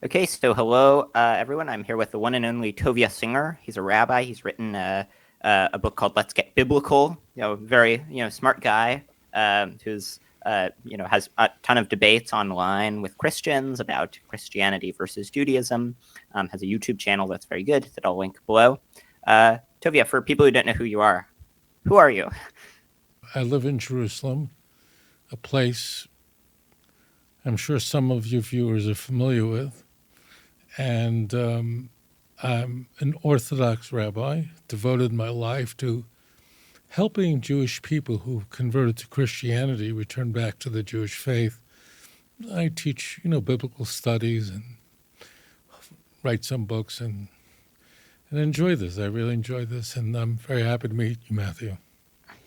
Okay, so hello, everyone. I'm here with the one and only Tovia Singer. He's a rabbi. He's written a book called "Let's Get Biblical." Very smart guy who's has a ton of debates online with Christians about Christianity versus Judaism. Has a YouTube channel that's very good that I'll link below. Tovia, for people who don't know who you are, who are you? I live in Jerusalem, a place I'm sure some of your viewers are familiar with. And I'm an Orthodox rabbi, devoted my life to helping Jewish people who converted to Christianity return back to the Jewish faith. I teach, biblical studies and write some books and enjoy this. I really enjoy this, and I'm very happy to meet you, Matthew.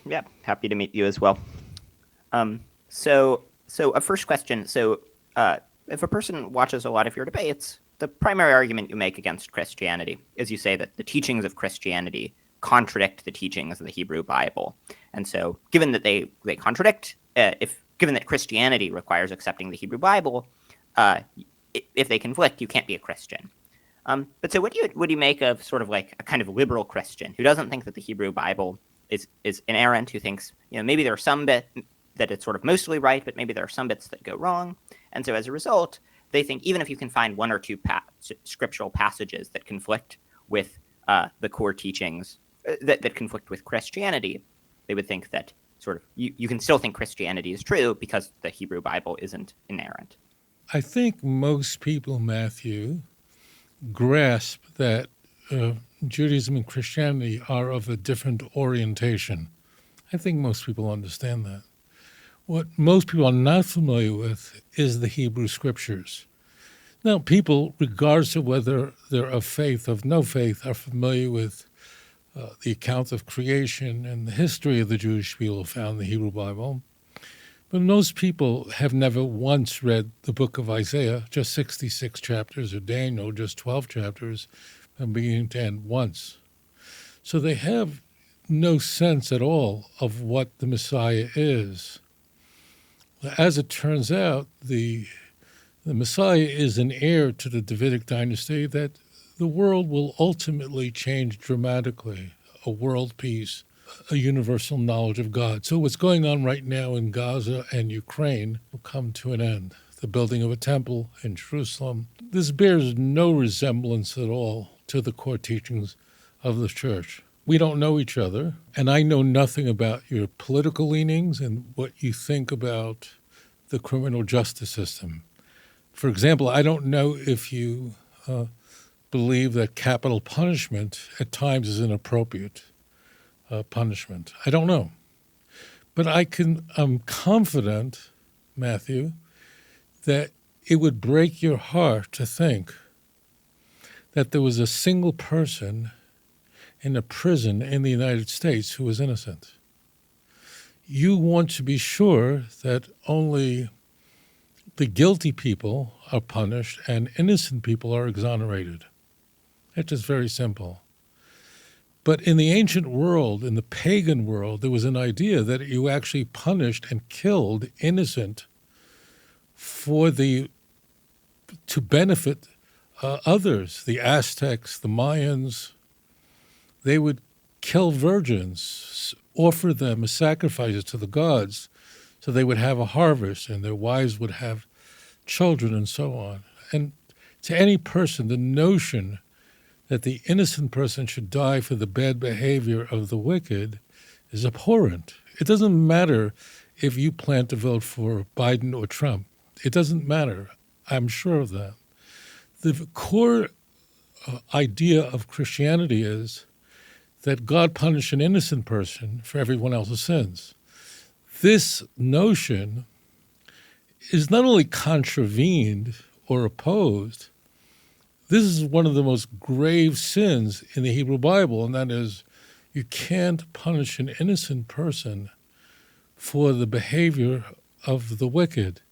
Yeah, happy to meet you as well. So a first question. So if a person watches a lot of your debates, the primary argument you make against Christianity is you say that the teachings of Christianity contradict the teachings of the Hebrew Bible. And so given that they contradict, given that Christianity requires accepting the Hebrew Bible, if they conflict, you can't be a Christian. But so what do you make of sort of like a kind of liberal Christian who doesn't think that the Hebrew Bible is inerrant, who thinks, maybe there are some bit that it's sort of mostly right, but maybe there are some bits that go wrong. And so as a result, they think even if you can find one or two scriptural passages that conflict with the core teachings that conflict with Christianity, they would think that sort of you can still think Christianity is true because the Hebrew Bible isn't inerrant. I think most people, Matthew, grasp that Judaism and Christianity are of a different orientation. I think most people understand that. What most people are not familiar with is the Hebrew Scriptures. Now, people, regardless of whether they're of faith or of no faith, are familiar with the account of creation and the history of the Jewish people found in the Hebrew Bible. But most people have never once read the book of Isaiah, just 66 chapters, or Daniel, just 12 chapters, from beginning to end once. So they have no sense at all of what the Messiah is. As it turns out, the Messiah is an heir to the Davidic dynasty that the world will ultimately change dramatically, a world peace, a universal knowledge of God. So what's going on right now in Gaza and Ukraine will come to an end. The building of a temple in Jerusalem. This bears no resemblance at all to the core teachings of the church. We don't know each other, and I know nothing about your political leanings and what you think about the criminal justice system. For example, I don't know if you believe that capital punishment at times is inappropriate punishment. I don't know. But I'm confident, Matthew, that it would break your heart to think that there was a single person in a prison in the United States who was innocent. You want to be sure that only the guilty people are punished and innocent people are exonerated. It's just very simple. But in the ancient world, in the pagan world, there was an idea that you actually punished and killed innocent to benefit others. The Aztecs, the Mayans, they would kill virgins, offer them as sacrifices to the gods, so they would have a harvest and their wives would have children and so on. And to any person, the notion that the innocent person should die for the bad behavior of the wicked is abhorrent. It doesn't matter if you plan to vote for Biden or Trump. It doesn't matter. I'm sure of that. The core idea of Christianity is that God punished an innocent person for everyone else's sins. This notion is not only contravened or opposed, this is one of the most grave sins in the Hebrew Bible, and that is you can't punish an innocent person for the behavior of the wicked.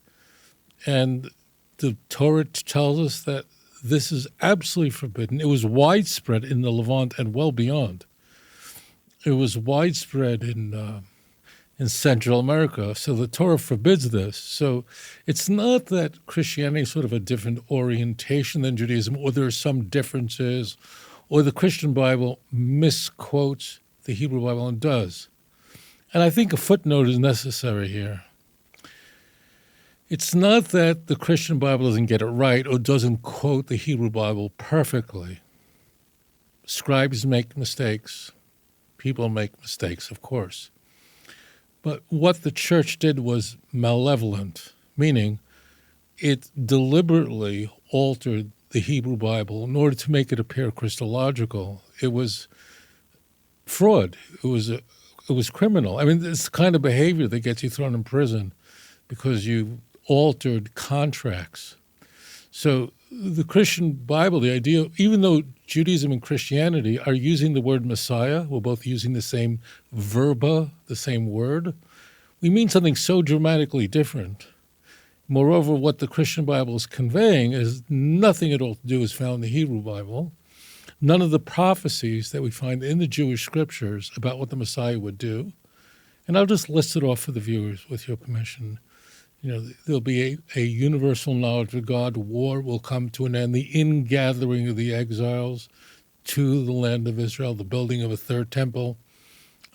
And the Torah tells us that this is absolutely forbidden. It was widespread in the Levant and well beyond. It was widespread in in Central America. So the Torah forbids this. So it's not that Christianity is sort of a different orientation than Judaism, or there are some differences, or the Christian Bible misquotes the Hebrew Bible and does. And I think a footnote is necessary here. It's not that the Christian Bible doesn't get it right or doesn't quote the Hebrew Bible perfectly. Scribes make mistakes. People make mistakes, of course. But what the church did was malevolent, meaning it deliberately altered the Hebrew Bible in order to make it appear Christological. It was fraud. It was criminal. I mean, it's the kind of behavior that gets you thrown in prison because you altered contracts. So the Christian Bible, the idea, even though Judaism and Christianity are using the word Messiah, we're both using the same verba, the same word, we mean something so dramatically different. Moreover, what the Christian Bible is conveying is nothing at all to do is found in the Hebrew Bible. None of the prophecies that we find in the Jewish scriptures about what the Messiah would do. And I'll just list it off for the viewers with your permission. There'll be a universal knowledge of God. War will come to an end. The ingathering of the exiles to the land of Israel, the building of a third temple,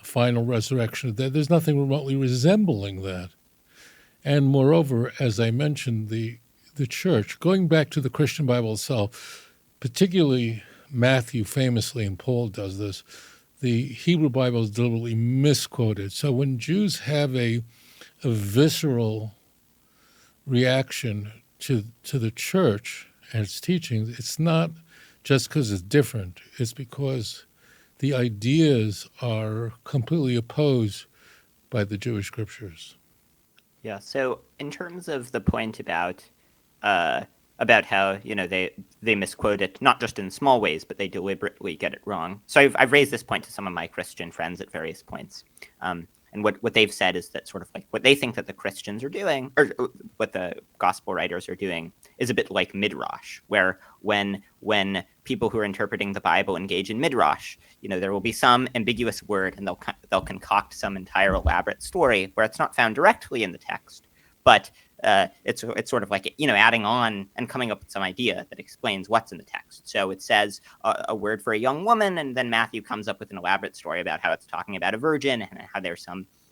a final resurrection. There's nothing remotely resembling that. And moreover, as I mentioned, the church, going back to the Christian Bible itself, particularly Matthew famously, and Paul does this, the Hebrew Bible is deliberately misquoted. So when Jews have a visceral reaction to the church and its teachings, it's not just because it's different. It's because the ideas are completely opposed by the Jewish scriptures. Yeah. So in terms of the point about how they misquote it, not just in small ways, but they deliberately get it wrong. So I've raised this point to some of my Christian friends at various points. And what they've said is that sort of like what they think that the Christians are doing, or what the gospel writers are doing, is a bit like midrash, where when people who are interpreting the Bible engage in midrash, there will be some ambiguous word, and they'll concoct some entire elaborate story where it's not found directly in the text, but it's sort of like adding on and coming up with some idea that explains what's in the text. So it says a word for a young woman, and then Matthew comes up with an elaborate story about how it's talking about a virgin and how there's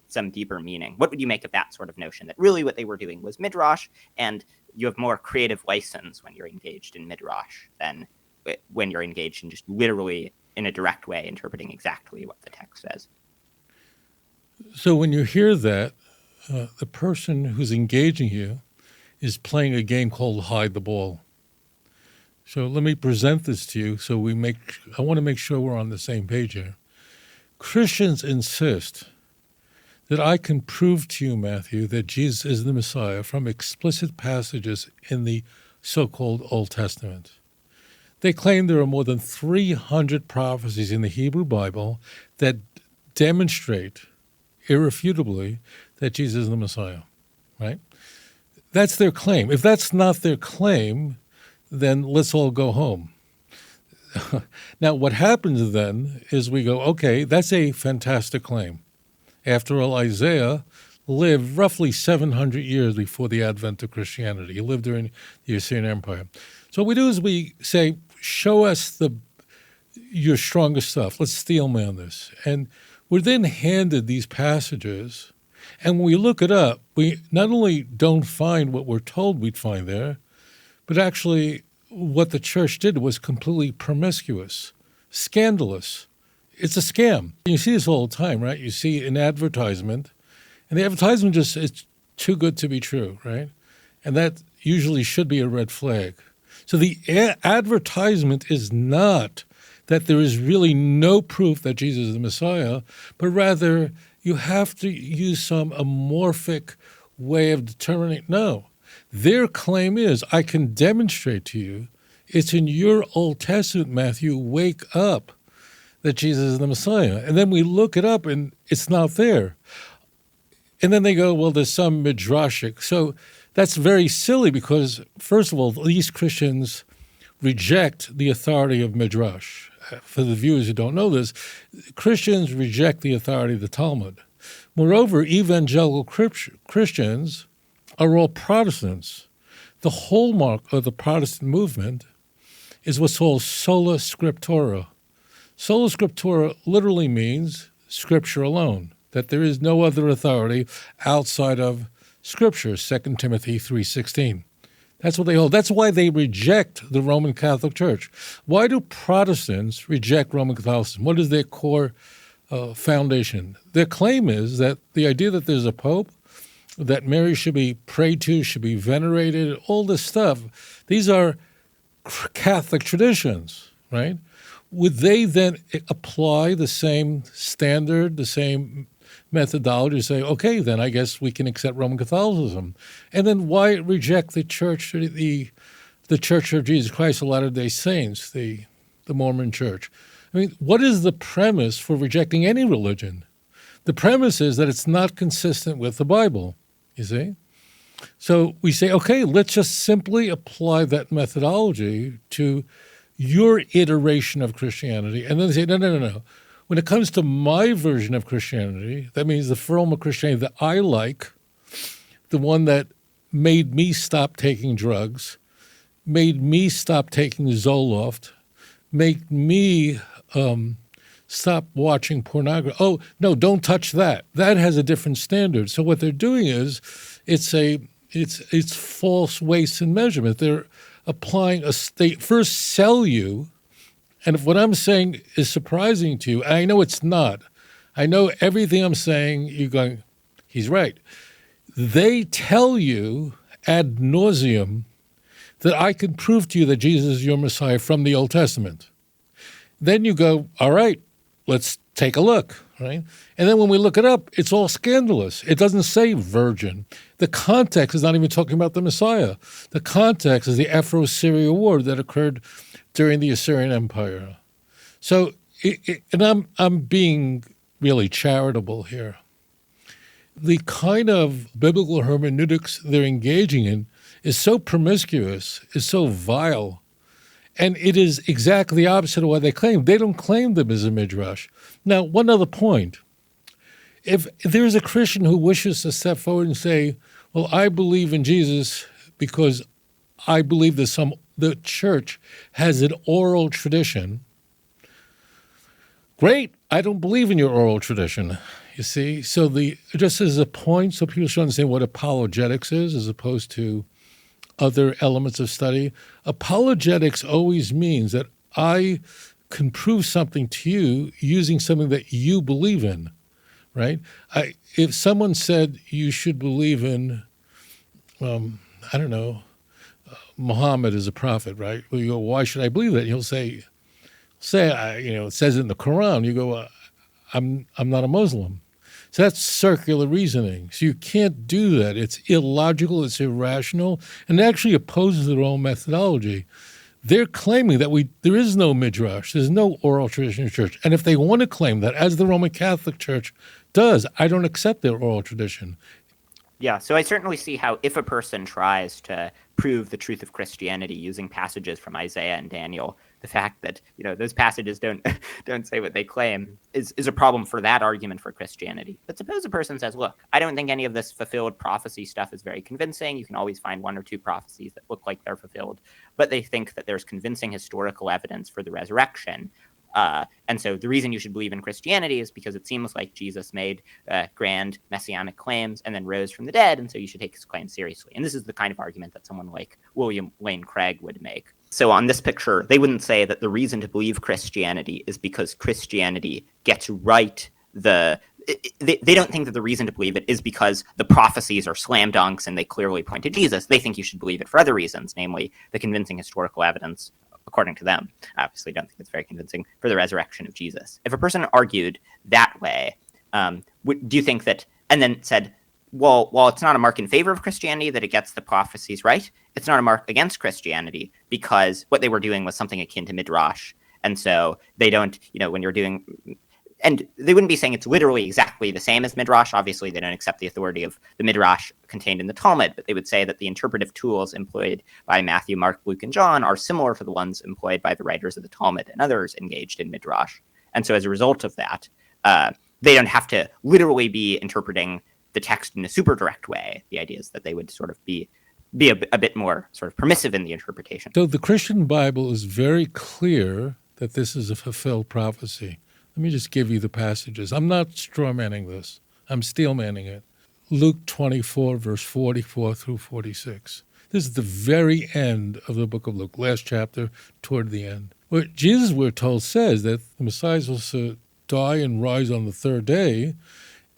some deeper meaning. What would you make of that sort of notion, that really what they were doing was midrash, and you have more creative license when you're engaged in midrash than when you're engaged in just literally in a direct way interpreting exactly what the text says? So when you hear that, the person who's engaging you is playing a game called hide the ball. So let me present this to you I want to make sure we're on the same page here. Christians insist that I can prove to you, Matthew, that Jesus is the Messiah from explicit passages in the so-called Old Testament. They claim there are more than 300 prophecies in the Hebrew Bible that demonstrate irrefutably that Jesus is the Messiah, right? That's their claim. If that's not their claim, then let's all go home. Now, what happens then is we go, okay, that's a fantastic claim. After all, Isaiah lived roughly 700 years before the advent of Christianity. He lived during the Assyrian Empire. So what we do is we say, show us your strongest stuff. Let's steel man this. And we're then handed these passages, and when we look it up, we not only don't find what we're told we'd find there, but actually what the church did was completely promiscuous, scandalous. It's a scam. You see this all the time, right? You see an advertisement, and the advertisement it's too good to be true, right? And that usually should be a red flag. So the advertisement is not that there is really no proof that Jesus is the Messiah, but rather you have to use some amorphic way of determining. No, their claim is, I can demonstrate to you, it's in your Old Testament, Matthew, wake up, that Jesus is the Messiah. And then we look it up and it's not there. And then they go, well, there's some midrashic. So that's very silly because, first of all, these Christians reject the authority of midrash. For the viewers who don't know this, Christians reject the authority of the Talmud. Moreover, evangelical Christians are all Protestants. The hallmark of the Protestant movement is what's called sola scriptura. Sola scriptura literally means Scripture alone, that there is no other authority outside of Scripture, 2 Timothy 3:16. That's what they hold. That's why they reject the Roman Catholic Church. Why do Protestants reject Roman Catholicism? What is their core foundation? Their claim is that the idea that there's a pope, that Mary should be prayed to, should be venerated, all this stuff, these are Catholic traditions, right? Would they then apply the same standard, the same methodology, say, okay, then I guess we can accept Roman Catholicism? And then why reject the Church, the Church of Jesus Christ of Latter-day Saints, the Mormon Church? I mean, what is the premise for rejecting any religion? The premise is that it's not consistent with the Bible, you see? So we say, okay, let's just simply apply that methodology to your iteration of Christianity. And then they say, no. When it comes to my version of Christianity, that means the form of Christianity that I like, the one that made me stop taking drugs, made me stop taking Zoloft, made me stop watching pornography. Oh, no, don't touch that. That has a different standard. So what they're doing is it's false weights and measurement. They're applying they first sell you, and if what I'm saying is surprising to you, and I know it's not, I know everything I'm saying, you're going, he's right. They tell you ad nauseum that I can prove to you that Jesus is your Messiah from the Old Testament. Then you go, all right, let's take a look, right? And then when we look it up, it's all scandalous. It doesn't say virgin. The context is not even talking about the Messiah. The context is the Afro-Syria War that occurred during the Assyrian Empire. So, and I'm being really charitable here. The kind of biblical hermeneutics they're engaging in is so promiscuous, is so vile, and it is exactly the opposite of what they claim. They don't claim them as a midrash. Now, one other point. If there's a Christian who wishes to step forward and say, well, I believe in Jesus because I believe that the church has an oral tradition, great. I don't believe in your oral tradition, you see. So just as a point, so people should understand what apologetics is as opposed to other elements of study. Apologetics always means that I can prove something to you using something that you believe in, right? If someone said you should believe in, Muhammad is a prophet, right? Well, you go, why should I believe that? He'll say, it says it in the Quran. You go, I'm not a Muslim. So that's circular reasoning. So you can't do that. It's illogical, it's irrational, and it actually opposes their own methodology. They're claiming that there is no midrash, there's no oral tradition in church. And if they want to claim that, as the Roman Catholic Church does, I don't accept their oral tradition. Yeah, so I certainly see how if a person tries to prove the truth of Christianity using passages from Isaiah and Daniel, the fact that those passages don't say what they claim is a problem for that argument for Christianity. But suppose a person says, look, I don't think any of this fulfilled prophecy stuff is very convincing. You can always find one or two prophecies that look like they're fulfilled, but they think that there's convincing historical evidence for the resurrection. And so the reason you should believe in Christianity is because it seems like Jesus made grand messianic claims and then rose from the dead, and so you should take his claims seriously. And this is the kind of argument that someone like William Lane Craig would make. So on this picture, they wouldn't say that the reason to believe Christianity is because Christianity gets right they don't think that the reason to believe it is because the prophecies are slam dunks and they clearly point to Jesus. They think you should believe it for other reasons, namely the convincing historical evidence, according to them. I obviously don't think it's very convincing for the resurrection of Jesus. If a person argued that way, do you think that, and then said, well, while it's not a mark in favor of Christianity that it gets the prophecies right, it's not a mark against Christianity because what they were doing was something akin to midrash. And so they don't, when you're doing, and they wouldn't be saying it's literally exactly the same as midrash. Obviously, they don't accept the authority of the midrash contained in the Talmud, but they would say that the interpretive tools employed by Matthew, Mark, Luke, and John are similar to the ones employed by the writers of the Talmud and others engaged in midrash. And so as a result of that, they don't have to literally be interpreting the text in a super direct way. The idea is that they would sort of be a bit more sort of permissive in the interpretation. So the Christian Bible is very clear that this is a fulfilled prophecy. Let me just give you the passages. I'm not strawmanning this. I'm steelmanning it. Luke 24, verse 44 through 46. This is the very end of the book of Luke, last chapter, toward the end. Where Jesus, we're told, says that the Messiah is supposed to die and rise on the third day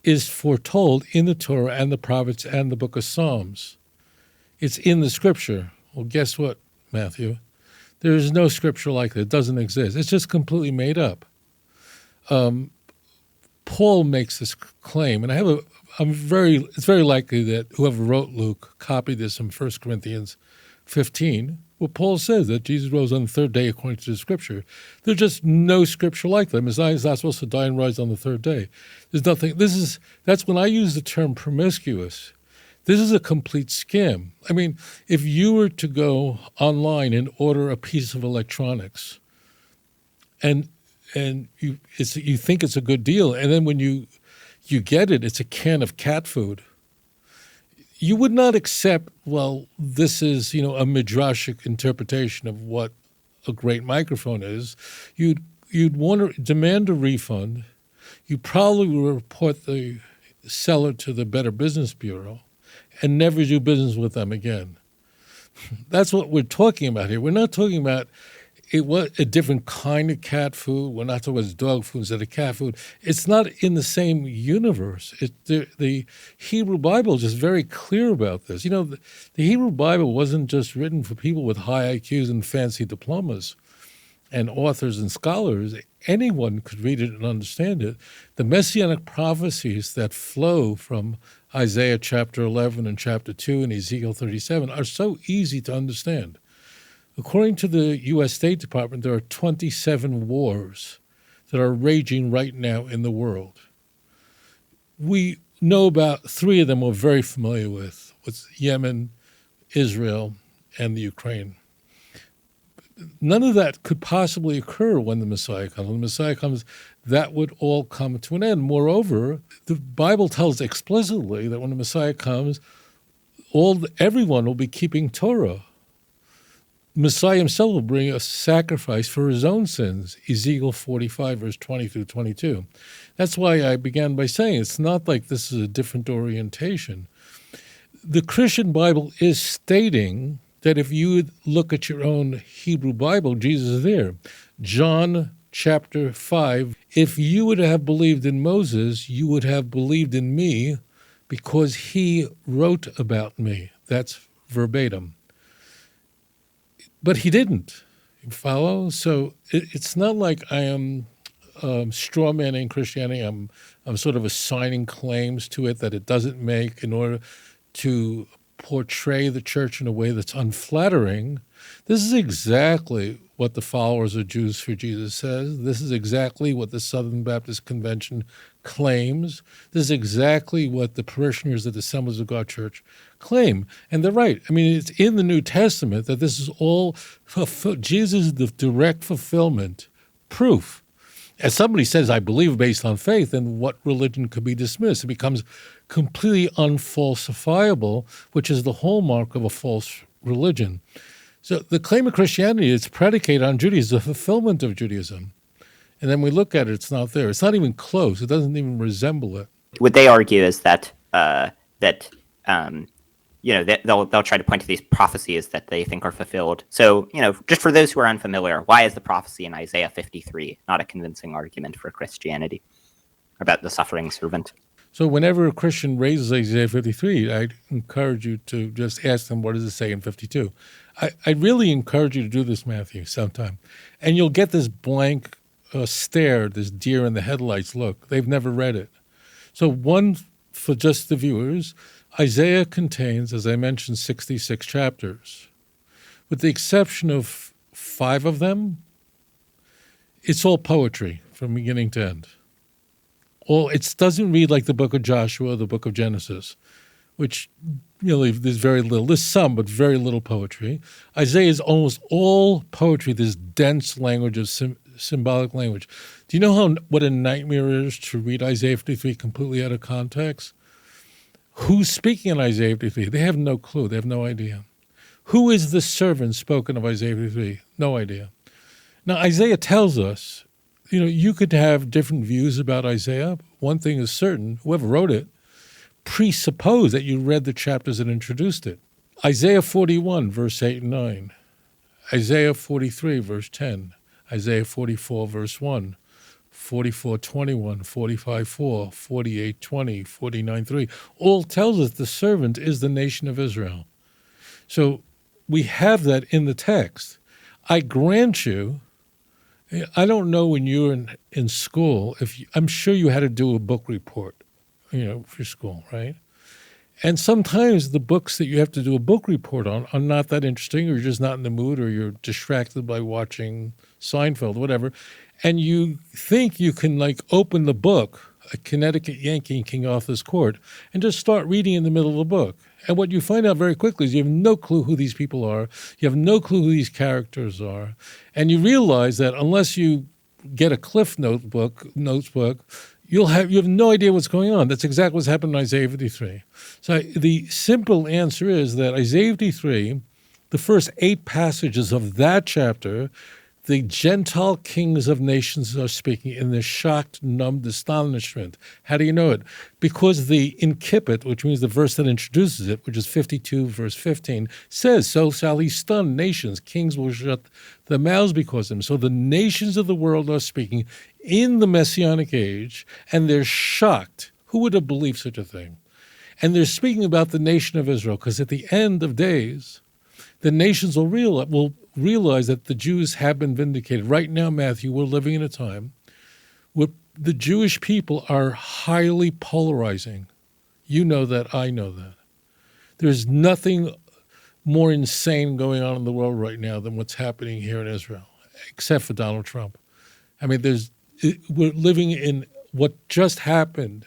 is foretold in the Torah and the prophets and the book of Psalms. It's in the scripture. Well, guess what, Matthew? There is no scripture like that. It doesn't exist. It's just completely made up. Paul makes this claim, and it's very likely that whoever wrote Luke copied this from 1 Corinthians 15. Well, Paul says that Jesus rose on the third day according to the scripture. There's just no scripture like that. Messiah is not supposed to die and rise on the third day. There's nothing. That's when I use the term promiscuous. This is a complete scam. I mean, if you were to go online and order a piece of electronics, and you think it's a good deal, and then when you get it, it's a can of cat food, you would not accept, well, this is, a midrashic interpretation of what a great microphone is. You'd want to demand a refund. You probably would report the seller to the Better Business Bureau and never do business with them again. That's what we're talking about here. We're not talking about a different kind of cat food. We're not talking about dog food instead of cat food. It's not in the same universe. The Hebrew Bible is just very clear about this. The Hebrew Bible wasn't just written for people with high IQs and fancy diplomas and authors and scholars. Anyone could read it and understand it. The messianic prophecies that flow from Isaiah chapter 11 and chapter 2 and Ezekiel 37 are so easy to understand. According to the U.S. State Department, there are 27 wars that are raging right now in the world. We know about 3 of them we're very familiar with Yemen, Israel, and the Ukraine. None of that could possibly occur when the Messiah comes. When the Messiah comes, that would all come to an end. Moreover, the Bible tells explicitly that when the Messiah comes, everyone will be keeping Torah. Messiah himself will bring a sacrifice for his own sins, Ezekiel 45, verse 20 through 22. That's why I began by saying it's not like this is a different orientation. The Christian Bible is stating that if you would look at your own Hebrew Bible, Jesus is there. John chapter 5, if you would have believed in Moses, you would have believed in me because he wrote about me. That's verbatim. But he didn't. You follow? So it's not like I am strawmanning Christianity. I'm sort of assigning claims to it that it doesn't make in order to portray the church in a way that's unflattering. This is exactly what the followers of Jews for Jesus says. This is exactly what the Southern Baptist Convention claims. This is exactly what the parishioners of the Assemblies of God Church claim. And they're right. I mean, it's in the New Testament that this is all Jesus is the direct fulfillment, proof. As somebody says, I believe based on faith, then what religion could be dismissed? It becomes completely unfalsifiable, which is the hallmark of a false religion. So the claim of Christianity is predicated on Judaism, the fulfillment of Judaism. And then we look at it, it's not there. It's not even close. It doesn't even resemble it. What they argue is that they'll try to point to these prophecies that they think are fulfilled. So, just for those who are unfamiliar, why is the prophecy in Isaiah 53 not a convincing argument for Christianity about the suffering servant? So whenever a Christian raises Isaiah 53, I'd encourage you to just ask them, what does it say in 52? I really encourage you to do this, Matthew, sometime. And you'll get this blank stare, this deer in the headlights look. They've never read it. So one, for just the viewers, Isaiah contains, as I mentioned, 66 chapters. With the exception of 5 of them, it's all poetry from beginning to end. It doesn't read like the book of Joshua, the book of Genesis, which there's very little. There's some, but very little poetry. Isaiah is almost all poetry, this dense language of symbolic language. Do you know what a nightmare it is to read Isaiah 53 completely out of context? Who's speaking in Isaiah 53? They have no clue. They have no idea. Who is the servant spoken of Isaiah 53? No idea. Now, Isaiah tells us, you could have different views about Isaiah. One thing is certain, whoever wrote it presupposed that you read the chapters that introduced it. Isaiah 41, verse 8 and 9. Isaiah 43, verse 10. Isaiah 44, verse 1. 44:21, 45:4, 48:20, 49:3, all tells us the servant is the nation of Israel. So we have that in the text. I grant you, I don't know when you were in school, I'm sure you had to do a book report, for school, right? And sometimes the books that you have to do a book report on are not that interesting, or you're just not in the mood, or you're distracted by watching Seinfeld, whatever. And you think you can open the book, A Connecticut Yankee in King Arthur's Court, and just start reading in the middle of the book. And what you find out very quickly is you have no clue who these people are. You have no clue who these characters are. And you realize that unless you get a Cliff notebook, you have no idea what's going on. That's exactly what's happened in Isaiah 53. So the simple answer is that Isaiah 53, the first 8 passages of that chapter, the Gentile kings of nations are speaking in their shocked, numbed astonishment. How do you know it? Because the incipit, which means the verse that introduces it, which is 52, verse 15, says, so shall he stun nations. Kings will shut their mouths because of him. So the nations of the world are speaking in the Messianic age, and they're shocked. Who would have believed such a thing? And they're speaking about the nation of Israel, because at the end of days, the nations will realize that the Jews have been vindicated. Right now, Matthew, we're living in a time where the Jewish people are highly polarizing. You know that, I know that. There's nothing more insane going on in the world right now than what's happening here in Israel, except for Donald Trump. I mean, we're living in what just happened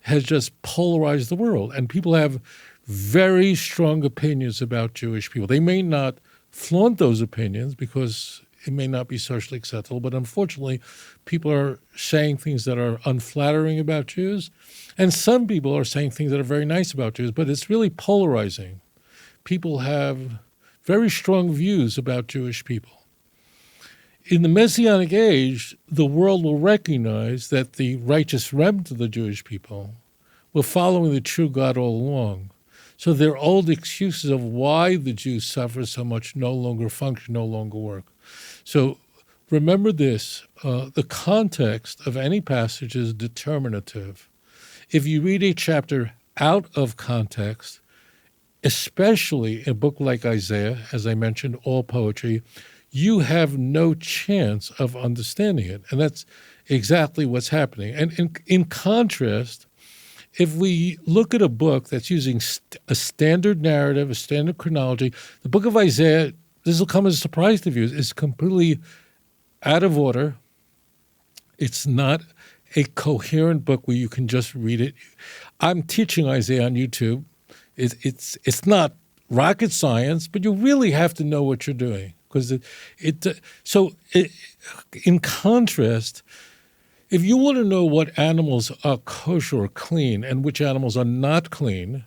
has just polarized the world, and people have very strong opinions about Jewish people. They may not flaunt those opinions because it may not be socially acceptable, but unfortunately, people are saying things that are unflattering about Jews, and some people are saying things that are very nice about Jews, but it's really polarizing. People have very strong views about Jewish people. In the Messianic age, the world will recognize that the righteous remnant of the Jewish people were following the true God all along. So their old excuses of why the Jews suffer so much no longer function, no longer work. So remember this, the context of any passage is determinative. If you read a chapter out of context, especially a book like Isaiah, as I mentioned, all poetry, you have no chance of understanding it. And that's exactly what's happening. And in contrast, if we look at a book that's using a standard narrative, a standard chronology, the book of Isaiah, this will come as a surprise to you, is completely out of order. It's not a coherent book where you can just read it. I'm teaching Isaiah on YouTube. It's not rocket science, but you really have to know what you're doing. Because in contrast, if you want to know what animals are kosher or clean and which animals are not clean,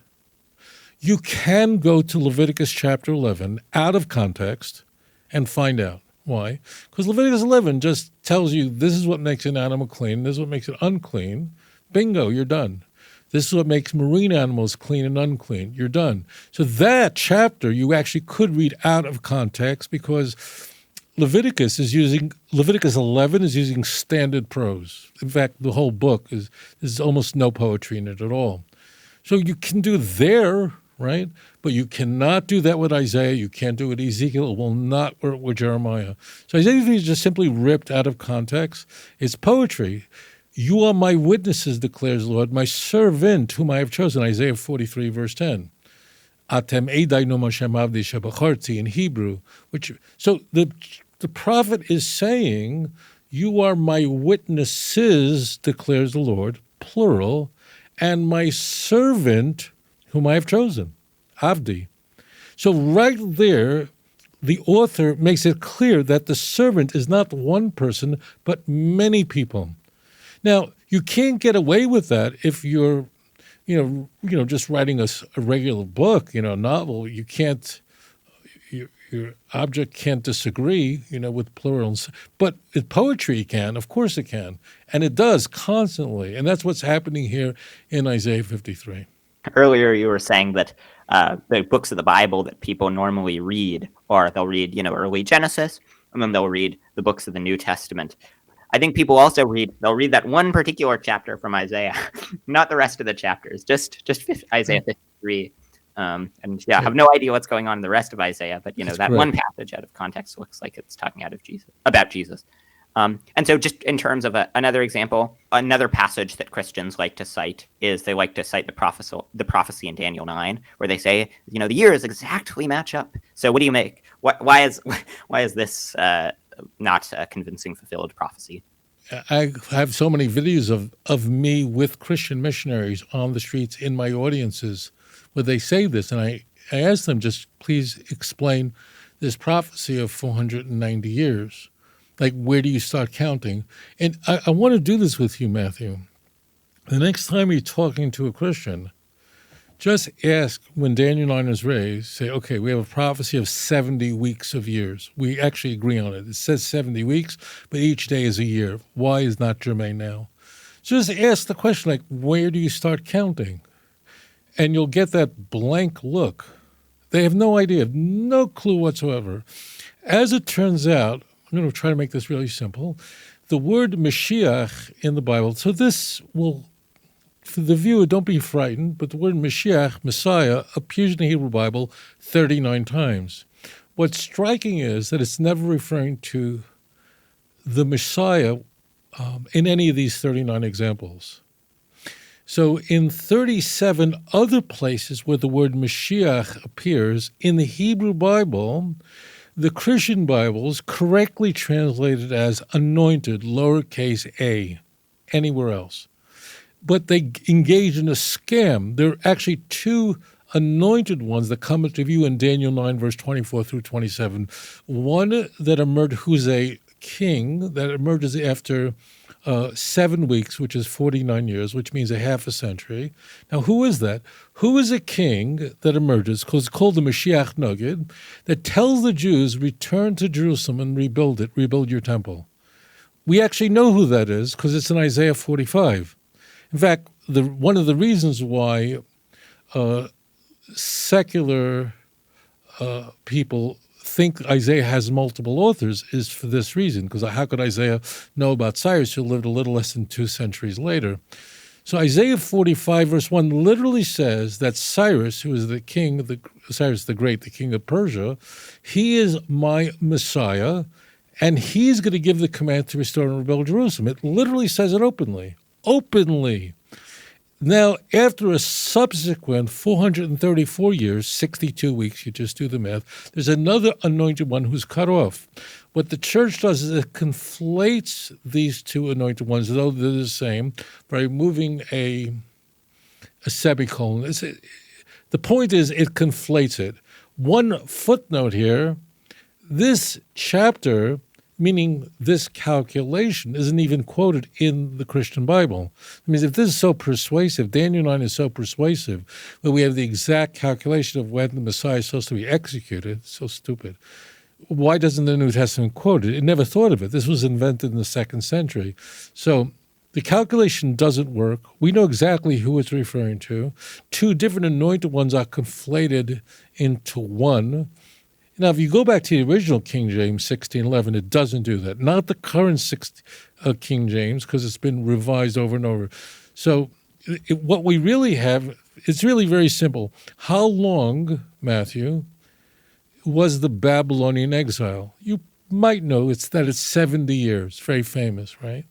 you can go to Leviticus chapter 11 out of context and find out. Why? Because Leviticus 11 just tells you this is what makes an animal clean, this is what makes it unclean. Bingo, you're done. This is what makes marine animals clean and unclean. You're done. So that chapter you actually could read out of context because Leviticus 11 is using standard prose. In fact, the whole book there's almost no poetry in it at all. So you can do there, right? But you cannot do that with Isaiah. You can't do it with Ezekiel. It will not work with Jeremiah. So Isaiah is just simply ripped out of context. It's poetry. You are my witnesses, declares the Lord, my servant whom I have chosen, Isaiah 43, verse 10. Atem edai no Hashem avdi shebacharti in Hebrew. So the prophet is saying, you are my witnesses, declares the Lord, plural, and my servant whom I have chosen, avdi. So right there, the author makes it clear that the servant is not one person, but many people. Now, you can't get away with that if you're, just writing a regular book, a novel. You can't, your object can't disagree, with plurals. But with poetry, it can. Of course it can. And it does constantly. And that's what's happening here in Isaiah 53. Earlier, you were saying that the books of the Bible that people normally read, or they'll read, early Genesis, and then they'll read the books of the New Testament. I think people also they'll read that one particular chapter from Isaiah, not the rest of the chapters, just Isaiah 53. I have no idea what's going on in the rest of Isaiah, but That's that correct. one passage out of context looks like it's talking about Jesus. And so just in terms of another example, another passage that Christians like to cite is they like to cite the prophecy in Daniel 9, where they say, the years exactly match up. So what do you make? Why is this not a convincing fulfilled prophecy? I have so many videos of me with Christian missionaries on the streets in my audiences where they say this, and I ask them, just please explain this prophecy of 490 years. Like, where do you start counting? And I want to do this with you, Matthew. The next time you're talking to a Christian, just ask, when Daniel 9 is raised, say, okay, we have a prophecy of 70 weeks of years. We actually agree on it. It says 70 weeks, but each day is a year. Why is not germane now? Just ask the question, like, where do you start counting? And you'll get that blank look. They have no idea, no clue whatsoever. As it turns out, I'm going to try to make this really simple. The word Mashiach in the Bible, so this will, for the viewer, don't be frightened, but the word Mashiach, Messiah, appears in the Hebrew Bible 39 times. What's striking is that it's never referring to the Messiah in any of these 39 examples. So in 37 other places where the word Mashiach appears in the Hebrew Bible, the Christian Bibles correctly translated as anointed, lowercase a, anywhere else. But they engage in a scam. There are actually two anointed ones that come into view in Daniel 9, verse 24 through 27. One that emerged, who's a king, that emerges after 7 weeks, which is 49 years, which means a half a century. Now, who is that? Who is a king that emerges, because it's called the Mashiach Nogid, that tells the Jews, return to Jerusalem and rebuild it, rebuild your temple? We actually know who that is because it's in Isaiah 45. In fact, one of the reasons why secular people think Isaiah has multiple authors is for this reason, because how could Isaiah know about Cyrus, who lived a little less than 2 centuries later? So Isaiah 45, verse 1 literally says that Cyrus, who is the king, Cyrus the Great, the king of Persia, he is my Messiah, and he's going to give the command to restore and rebuild Jerusalem. It literally says it openly. Openly. Now, after a subsequent 434 years, 62 weeks, you just do the math, there's another anointed one who's cut off. What the church does is it conflates these two anointed ones, though they're the same, by removing a semicolon. The point is it conflates it. One footnote here, this chapter, meaning this calculation, isn't even quoted in the Christian Bible. I mean, if this is so persuasive, Daniel 9 is so persuasive, that we have the exact calculation of when the Messiah is supposed to be executed, it's so stupid. Why doesn't the New Testament quote it? It never thought of it. This was invented in the 2nd century. So the calculation doesn't work. We know exactly who it's referring to. Two different anointed ones are conflated into one. Now, if you go back to the original King James, 1611, it doesn't do that. Not the current King James, because it's been revised over and over. So what we really have, it's really very simple. How long, Matthew, was the Babylonian exile? You might know it's 70 years. Very famous, right?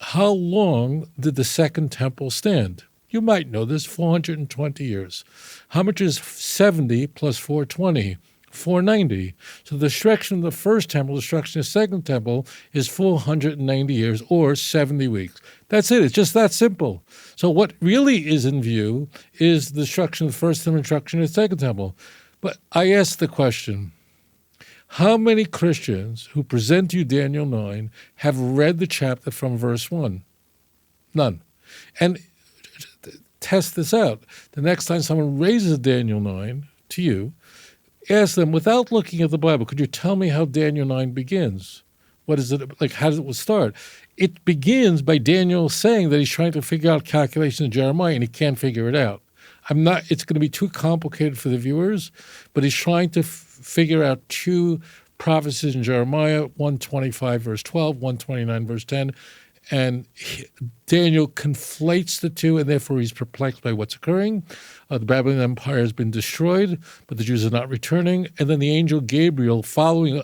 How long did the Second Temple stand? You might know this, 420 years. How much is 70 plus 420? 490. So the destruction of the first temple, the destruction of the second temple is 490 years or 70 weeks. That's it. It's just that simple. So what really is in view is the destruction of the first temple and destruction of the second temple. But I ask the question, How many Christians who present to you Daniel 9 have read the chapter from verse 1? None. And test this out. The next time someone raises Daniel 9 to you, ask them, without looking at the Bible, could you tell me how Daniel 9 begins? What is it like? How does it start? It begins by Daniel saying that he's trying to figure out calculations in Jeremiah and he can't figure it out. It's going to be too complicated for the viewers, but he's trying to figure out two prophecies in Jeremiah, 125 verse 12, 129 verse 10, and Daniel conflates the two, and therefore he's perplexed by what's occurring. The Babylonian Empire has been destroyed, but the Jews are not returning. And then the angel Gabriel, following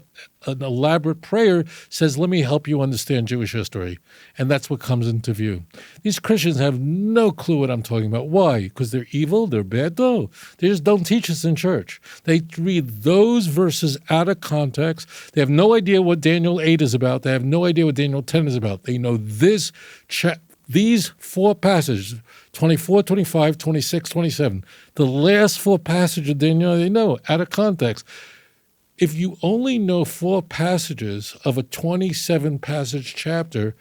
an elaborate prayer, says, let me help you understand Jewish history. And that's what comes into view. These Christians have no clue what I'm talking about. Why? Because they're evil? They're bad? No. They just don't teach us in church. They read those verses out of context. They have no idea what Daniel 8 is about. They have no idea what Daniel 10 is about. They know these four passages, 24, 25, 26, 27, the last four passages of Daniel, they know out of context. If you only know four passages of a 27-passage chapter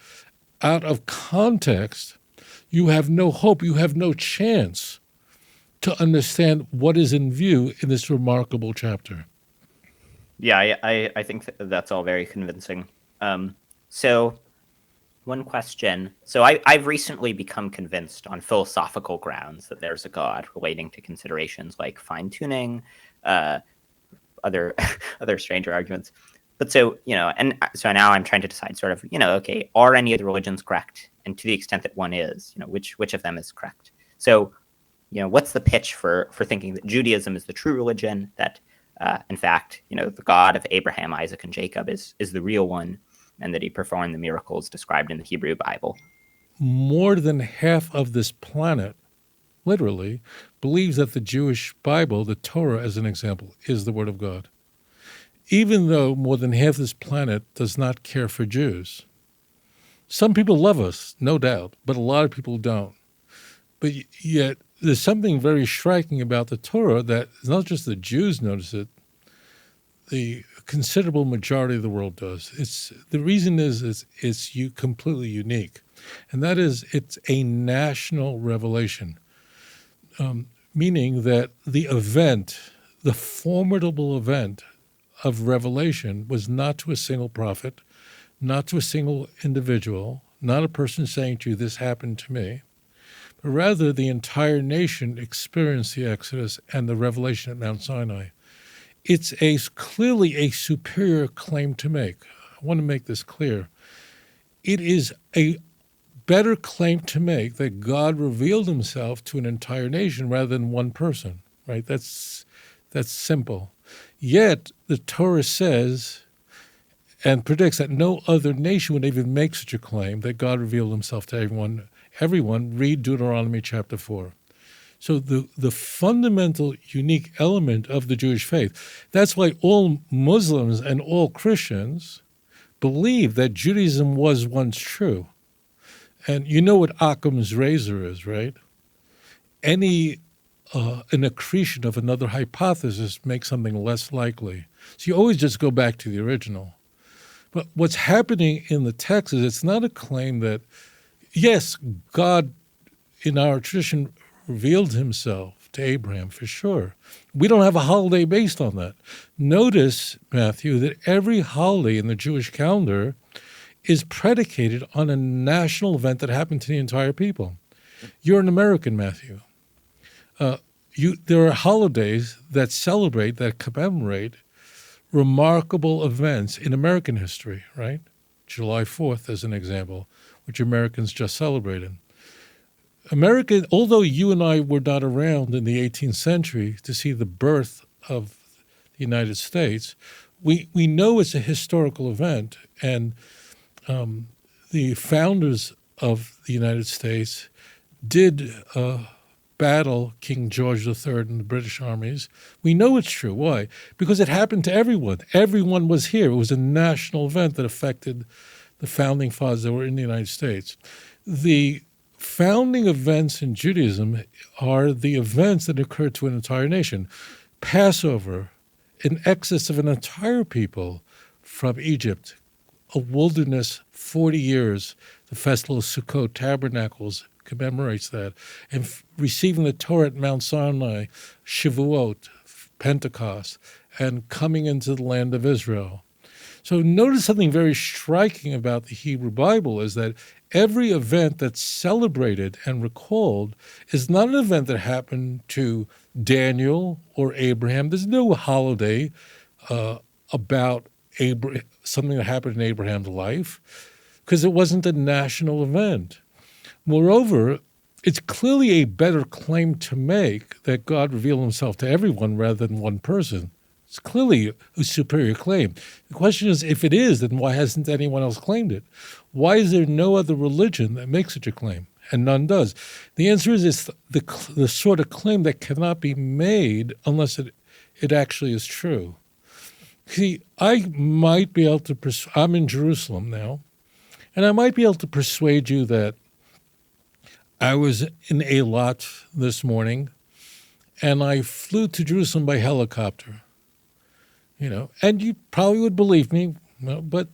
out of context, you have no hope, you have no chance to understand what is in view in this remarkable chapter. Yeah, I think that's all very convincing. So one question. So I've recently become convinced on philosophical grounds that there's a God relating to considerations like fine-tuning, other stranger arguments. But so, and so now I'm trying to decide sort of, okay, are any of the religions correct? And to the extent that one is, which of them is correct? So, what's the pitch for thinking that Judaism is the true religion, that in fact, the God of Abraham, Isaac, and Jacob is the real one, and that he performed the miracles described in the Hebrew Bible? More than half of this planet, literally, believes that the Jewish Bible, the Torah as an example, is the Word of God. Even though more than half this planet does not care for Jews. Some people love us, no doubt, but a lot of people don't. But yet, there's something very striking about the Torah that it's not just the Jews notice it, the considerable majority of the world does. The reason is it's completely unique, and that is it's a national revelation, meaning that the formidable event of revelation was not to a single prophet, not to a single individual, not a person saying to you, this happened to me, but rather the entire nation experienced the Exodus and the revelation at Mount Sinai. It's clearly a superior claim to make. I want to make this clear. It is a better claim to make that God revealed himself to an entire nation rather than one person, right? That's simple. Yet the Torah says and predicts that no other nation would even make such a claim, that God revealed himself to everyone. Read Deuteronomy chapter 4. So the fundamental unique element of the Jewish faith, that's why all Muslims and all Christians believe that Judaism was once true. And you know what Occam's razor is, right? An accretion of another hypothesis makes something less likely. So you always just go back to the original. But what's happening in the text is it's not a claim that, yes, God in our tradition revealed himself to Abraham, for sure. We don't have a holiday based on that. Notice, Matthew, that every holiday in the Jewish calendar is predicated on a national event that happened to the entire people. You're an American, Matthew. There are holidays that celebrate, that commemorate remarkable events in American history, right? July 4th, as an example, which Americans just celebrated. Although you and I were not around in the 18th century to see the birth of the United States, we know it's a historical event, and the founders of the United States did battle King George III and the British armies. We know it's true. Why? Because it happened to everyone. Everyone was here. It was a national event that affected the founding fathers that were in the United States. The founding events in Judaism are the events that occurred to an entire nation. Passover an exodus of an entire people from Egypt, a wilderness, 40 years. The festival of Sukkot, Tabernacles, commemorates that. And receiving the Torah at Mount Sinai, Shavuot, Pentecost, and coming into the land of Israel. So notice something very striking about the Hebrew Bible is that every event that's celebrated and recalled is not an event that happened to Daniel or Abraham. There's no holiday about something that happened in Abraham's life because it wasn't a national event. Moreover, it's clearly a better claim to make that God revealed himself to everyone rather than one person. It's clearly a superior claim. The question is, if it is, then why hasn't anyone else claimed it? Why is there no other religion that makes such a claim? And none does. The answer is it's the sort of claim that cannot be made unless it actually is true. See, I might be able to I'm in Jerusalem now, and I might be able to persuade you that I was in Eilat this morning, and I flew to Jerusalem by helicopter. And you probably would believe me, but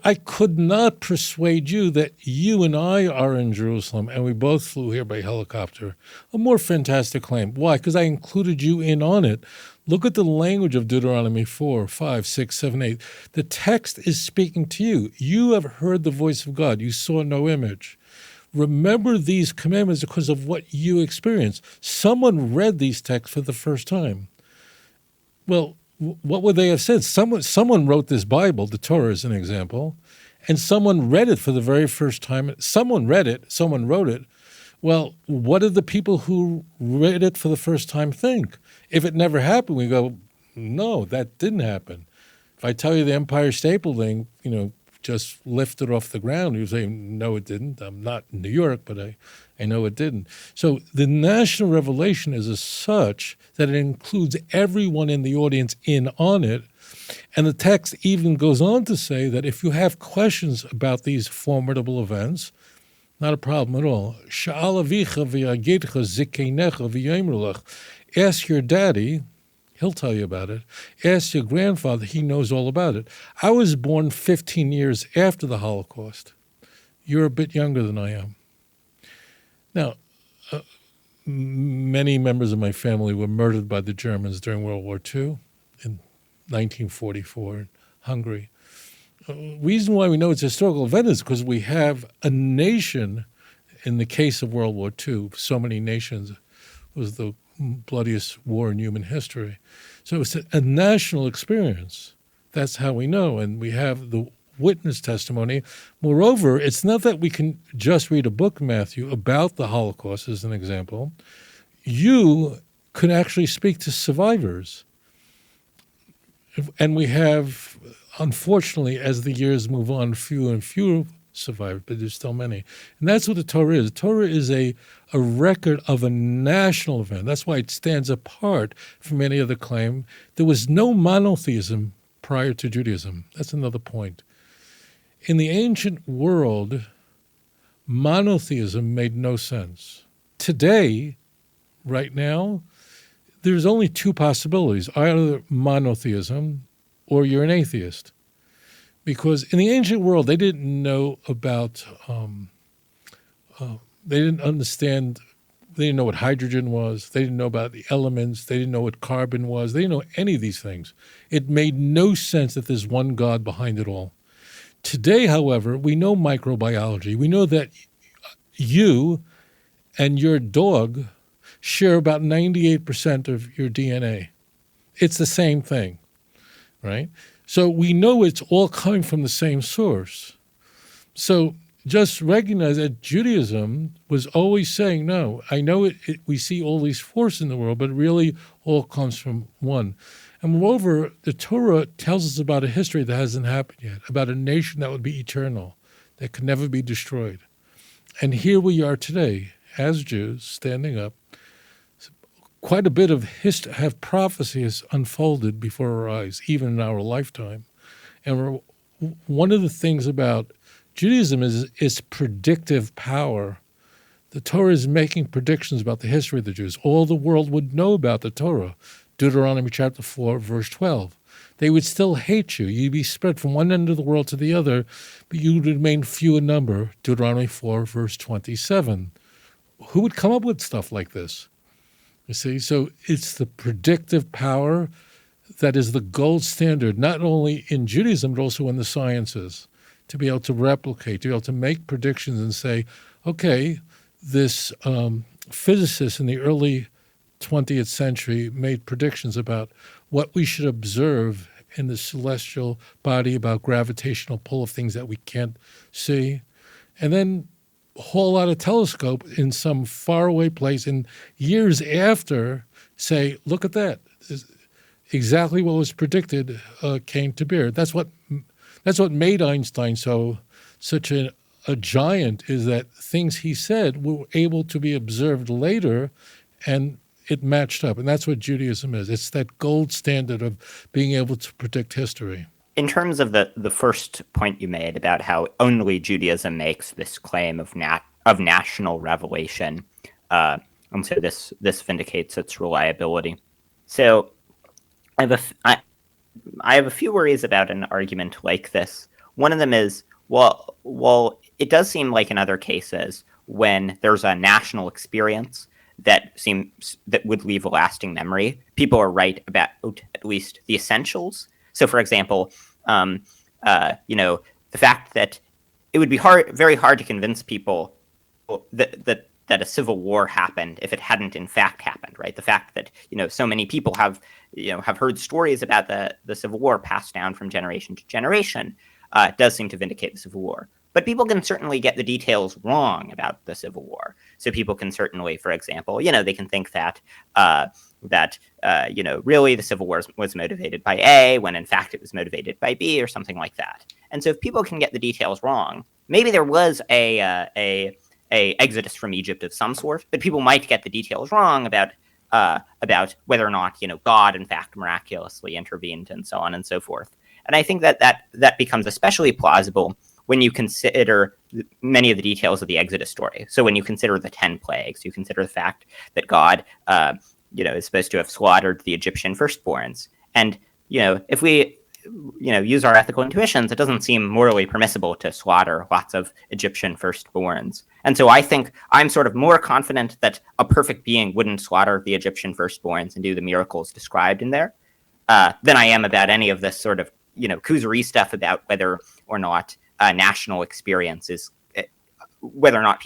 I could not persuade you that you and I are in Jerusalem and we both flew here by helicopter. A more fantastic claim. Why? Because I included you in on it. Look at the language of Deuteronomy 4, 5, 6, 7, 8. The text is speaking to you. You have heard the voice of God. You saw no image. Remember these commandments because of what you experienced. Someone read these texts for the first time. Well, what would they have said? Someone wrote this Bible, the Torah is an example, and someone read it for the very first time. Someone read it, someone wrote it. Well, what did the people who read it for the first time think? If it never happened, we go, no, that didn't happen. If I tell you the Empire State Building, just lifted off the ground, you say, no, it didn't. I'm not in New York, but I know it didn't. So the national revelation is as such that it includes everyone in the audience in on it. And the text even goes on to say that if you have questions about these formidable events, not a problem at all. Ask your daddy, he'll tell you about it. Ask your grandfather, he knows all about it. I was born 15 years after the Holocaust. You're a bit younger than I am. Now, many members of my family were murdered by the Germans during World War II in 1944 in Hungary. Reason why we know it's a historical event is because we have a nation, in the case of World War II, so many nations, was the bloodiest war in human history. So it's a national experience. That's how we know. And we have the witness testimony. Moreover, it's not that we can just read a book, Matthew, about the Holocaust, as an example. You could actually speak to survivors. And we have, unfortunately, as the years move on, fewer and fewer survivors, but there's still many. And that's what the Torah is. The Torah is a record of a national event. That's why it stands apart from any other claim. There was no monotheism prior to Judaism. That's another point. In the ancient world, monotheism made no sense. Today, right now, there's only two possibilities, either monotheism or you're an atheist. Because in the ancient world, they didn't know about, they didn't understand, they didn't know what hydrogen was, they didn't know about the elements, they didn't know what carbon was, they didn't know any of these things. It made no sense that there's one God behind it all. Today, however, we know microbiology. We know that you and your dog share about 98% of your DNA. It's the same thing, right? So we know it's all coming from the same source. So just recognize that Judaism was always saying, no, I know we see all these forces in the world, but it really all comes from one. And moreover, the Torah tells us about a history that hasn't happened yet, about a nation that would be eternal, that could never be destroyed. And here we are today, as Jews, standing up. Quite a bit of prophecy has unfolded before our eyes, even in our lifetime. And one of the things about Judaism is its predictive power. The Torah is making predictions about the history of the Jews. All the world would know about the Torah. Deuteronomy chapter 4, verse 12. They would still hate you. You'd be spread from one end of the world to the other, but you would remain few in number, Deuteronomy 4, verse 27. Who would come up with stuff like this? You see, so it's the predictive power that is the gold standard, not only in Judaism, but also in the sciences, to be able to replicate, to be able to make predictions and say, okay, this physicist in the early 20th century made predictions about what we should observe in the celestial body, about gravitational pull of things that we can't see, and then haul out a telescope in some faraway place and years after say, look at that. Exactly what was predicted came to bear. That's what made Einstein such a giant, is that things he said were able to be observed later and it matched up. And that's what Judaism is. It's that gold standard of being able to predict history. In terms of the first point you made about how only Judaism makes this claim of national revelation, and so this vindicates its reliability. So I have a few worries about an argument like this. One of them is, well, it does seem like in other cases when there's a national experience that would leave a lasting memory, people are right about at least the essentials. So, for example, the fact that it would be very hard to convince people that a civil war happened if it hadn't in fact happened, right? The fact that so many people have heard stories about the Civil War passed down from generation to generation does seem to vindicate the Civil War. But people can certainly get the details wrong about the Civil War. So people can certainly, for example, they can think that really the Civil War was motivated by A when in fact it was motivated by B or something like that. And so if people can get the details wrong, maybe there was a exodus from Egypt of some sort, but people might get the details wrong about whether or not God in fact miraculously intervened and so on and so forth. And I think that becomes especially plausible when you consider many of the details of the Exodus story. So when you consider the 10 plagues, you consider the fact that God, is supposed to have slaughtered the Egyptian firstborns. And, if we, use our ethical intuitions, it doesn't seem morally permissible to slaughter lots of Egyptian firstborns. And so I think I'm sort of more confident that a perfect being wouldn't slaughter the Egyptian firstborns and do the miracles described in there than I am about any of this sort of, koozery stuff about whether or not national experience is, whether or not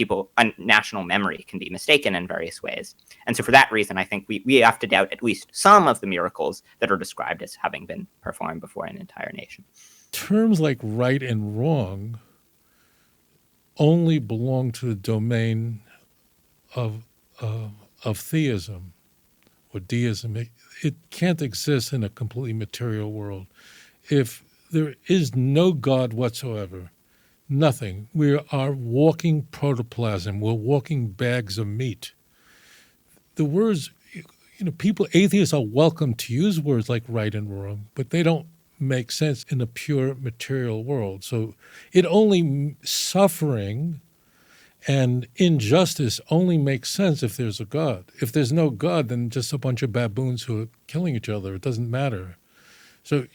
national memory can be mistaken in various ways. And so for that reason, I think we have to doubt at least some of the miracles that are described as having been performed before an entire nation. Terms like right and wrong only belong to the domain of theism or deism. It can't exist in a completely material world. If there is no God whatsoever, nothing. We are walking protoplasm. We're walking bags of meat. The words, atheists are welcome to use words like right and wrong, but they don't make sense in a pure material world. So suffering and injustice only makes sense if there's a God. If there's no God, then just a bunch of baboons who are killing each other. It doesn't matter. So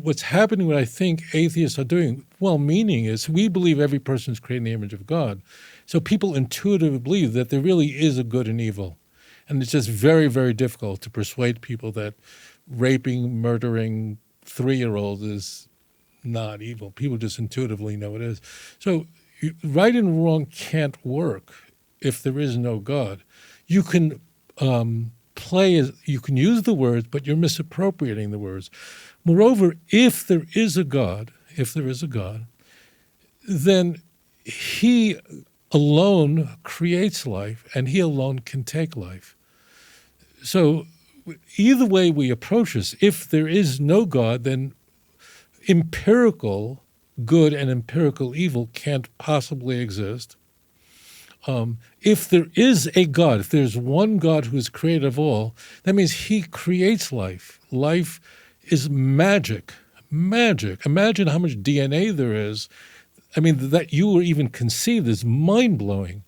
what's happening, what I think atheists are doing, well-meaning, is we believe every person is created in the image of God. So people intuitively believe that there really is a good and evil. And it's just very, very difficult to persuade people that raping, murdering 3-year-olds is not evil. People just intuitively know it is. So right and wrong can't work if there is no God. You can you can use the words, but you're misappropriating the words. Moreover, if there is a God, then he alone creates life and he alone can take life. So either way we approach this, if there is no God, then empirical good and empirical evil can't possibly exist. If there is a God, if there's one God who is creator of all, that means he creates life. Life is magic. Imagine how much DNA there is. I mean, that you were even conceived is mind-blowing.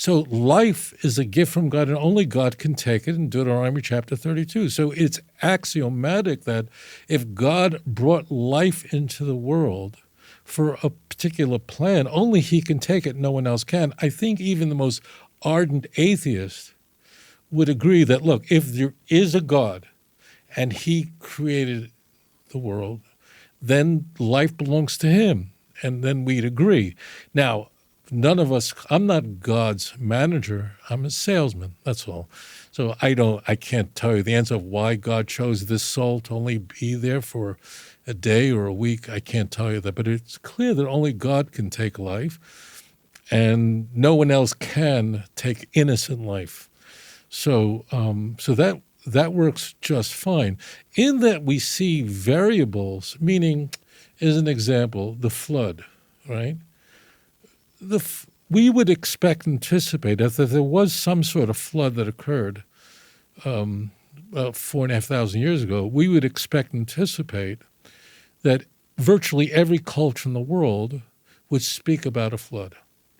So life is a gift from God, and only God can take it in Deuteronomy chapter 32. So it's axiomatic that if God brought life into the world for a particular plan, only he can take it, no one else can. I think even the most ardent atheist would agree that, look, if there is a God and he created the world, then life belongs to him, and then we'd agree. Now, none of us, I'm not God's manager, I'm a salesman, that's all. So I can't tell you the answer of why God chose this soul to only be there for a day or a week. I can't tell you that, but it's clear that only God can take life, and no one else can take innocent life. So that works just fine. In that we see variables, meaning, as an example, the flood, right? We would expect and anticipate that if there was some sort of flood that occurred about 4,500 years ago, we would expect and anticipate that virtually every culture in the world would speak about a flood,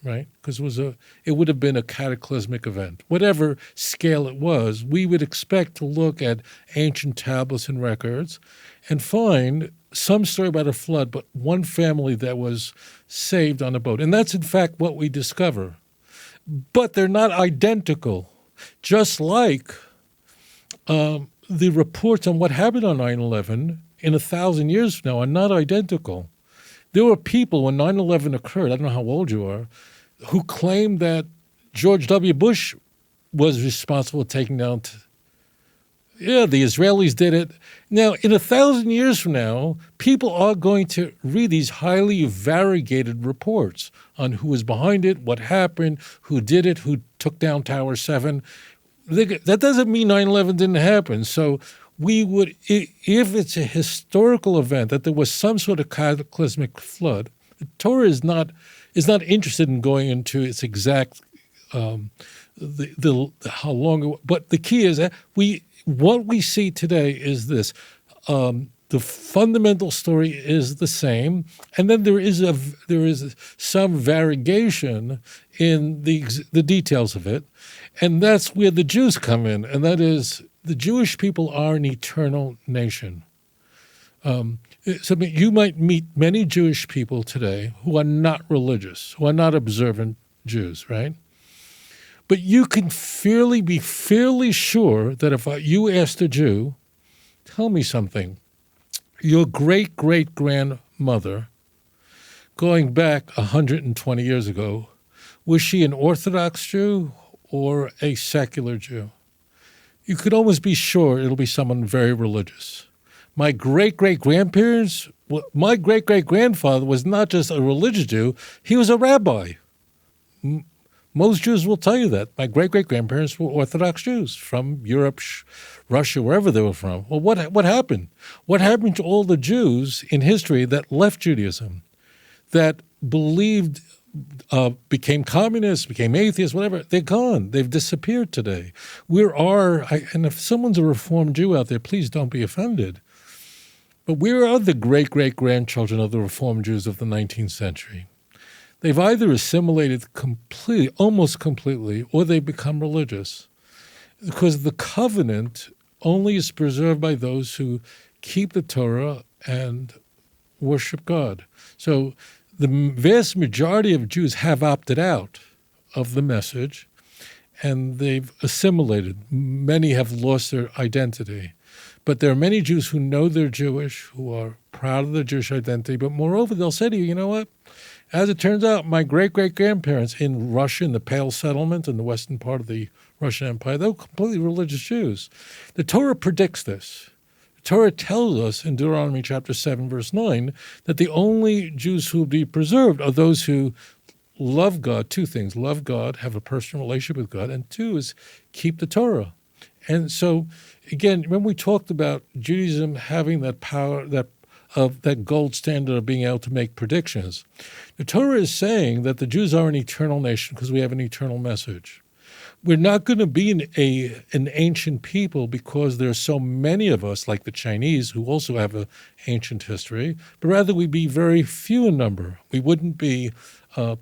right? Because it would have been a cataclysmic event. Whatever scale it was, we would expect to look at ancient tablets and records and find some story about a flood, but one family that was saved on a boat. And that's, in fact, what we discover. But they're not identical. Just like the reports on what happened on 9/11 in 1,000 years from now are not identical. There were people when 9/11 occurred, I don't know how old you are, who claimed that George W. Bush was responsible for taking down the Israelis did it. Now, in 1,000 years from now, people are going to read these highly variegated reports on who was behind it, what happened, who did it, who took down Tower 7. That doesn't mean 9/11 didn't happen. So we would, if it's a historical event, that there was some sort of cataclysmic flood, the Torah is not interested in going into its exact how long. But the key is that what we see today is this: the fundamental story is the same, and then there is some variegation in the details of it, and that's where the Jews come in, and that is the Jewish people are an eternal nation. So you might meet many Jewish people today who are not religious, who are not observant Jews, right? But you can be fairly sure that if you asked a Jew, tell me something, your great-great-grandmother, going back 120 years ago, was she an Orthodox Jew or a secular Jew? You could almost be sure it'll be someone very religious. My great-great-grandparents, my great-great-grandfather was not just a religious Jew, he was a rabbi. Most Jews will tell you that. My great-great-grandparents were Orthodox Jews from Europe, Russia, wherever they were from. Well, what happened? What happened to all the Jews in history that left Judaism, that believed, became communists, became atheists, whatever? They're gone. They've disappeared today. And if someone's a Reformed Jew out there, please don't be offended. But we are the great-great-grandchildren of the Reformed Jews of the 19th century. They've either assimilated completely, almost completely, or they become religious. Because the covenant only is preserved by those who keep the Torah and worship God. So the vast majority of Jews have opted out of the message, and they've assimilated. Many have lost their identity. But there are many Jews who know they're Jewish, who are proud of their Jewish identity, but moreover, they'll say to you, you know what? As it turns out, my great-great-grandparents in Russia, in the Pale Settlement, in the western part of the Russian Empire, they were completely religious Jews. The Torah predicts this. The Torah tells us in Deuteronomy chapter 7, verse 9, that the only Jews who will be preserved are those who love God. Two things: love God, have a personal relationship with God, and two is keep the Torah. And so, again, when we talked about Judaism having that power, that gold standard of being able to make predictions, the Torah is saying that the Jews are an eternal nation because we have an eternal message. we're not going to be an ancient people because there are so many of us, like the Chinese, who also have an ancient history, but rather we'd be very few in number. We wouldn't be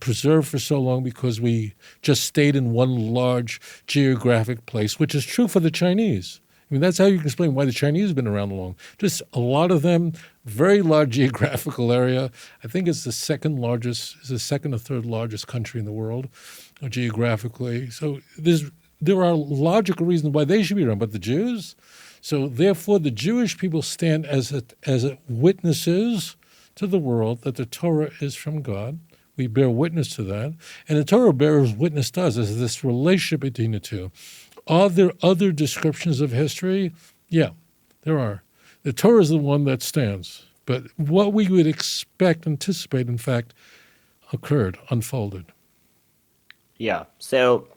preserved for so long because we just stayed in one large geographic place, which is true for the Chinese. I mean, that's how you can explain why the Chinese have been around long. Just a lot of them, very large geographical area. I think it's the second or third largest country in the world geographically. So there are logical reasons why they should be around. But the Jews, so therefore the Jewish people stand as witnesses to the world that the Torah is from God. We bear witness to that. And the Torah bears witness to us as this relationship between the two. Are there other descriptions of history? Yeah, there are. The Torah is the one that stands. But what we would anticipate, in fact, occurred, unfolded. Yeah. So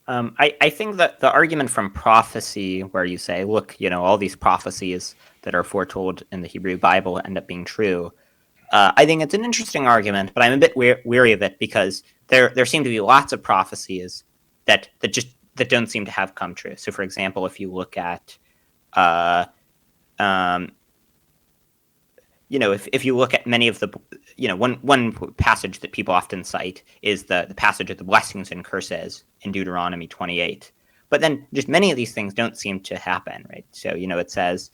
I think that the argument from prophecy, where you say, look, all these prophecies that are foretold in the Hebrew Bible end up being true, I think it's an interesting argument, but I'm a bit weary of it because there seem to be lots of prophecies that don't seem to have come true. So, for example, if you look at, if you look at many of the, one passage that people often cite is the passage of the blessings and curses in Deuteronomy 28. But then just many of these things don't seem to happen, right? So, it says,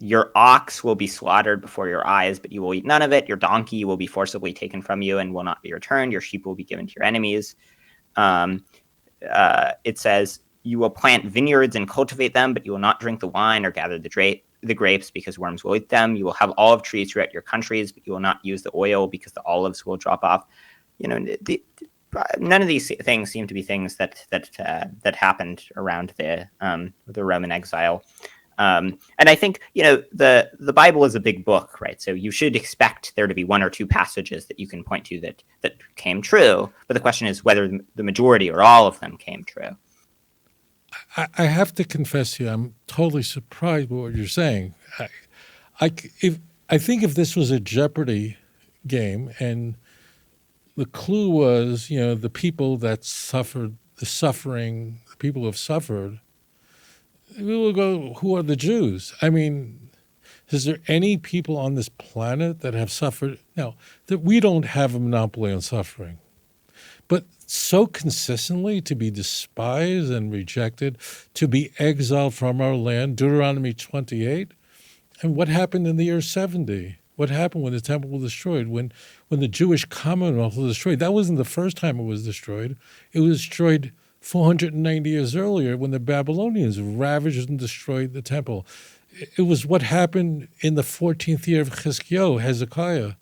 your ox will be slaughtered before your eyes, but you will eat none of it. Your donkey will be forcibly taken from you and will not be returned. Your sheep will be given to your enemies. It says, you will plant vineyards and cultivate them, but you will not drink the wine or gather the grapes because worms will eat them. You will have olive trees throughout your countries, but you will not use the oil because the olives will drop off. None of these things seem to be things that happened around the Roman exile. And I think, the Bible is a big book, right? So you should expect there to be one or two passages that you can point to that came true. But the question is whether the majority or all of them came true. I have to confess to you, I'm totally surprised by what you're saying. I think if this was a Jeopardy game and the clue was, the people that suffered, the people who have suffered, we will go, who are the Jews? I mean, is there any people on this planet that have suffered? No, that we don't have a monopoly on suffering. But so consistently to be despised and rejected, to be exiled from our land, Deuteronomy 28, and what happened in the year 70? What happened when the temple was destroyed, when the Jewish Commonwealth was destroyed? That wasn't the first time it was destroyed. It was destroyed 490 years earlier when the Babylonians ravaged and destroyed the temple. It was what happened in the 14th year of Hezekiah,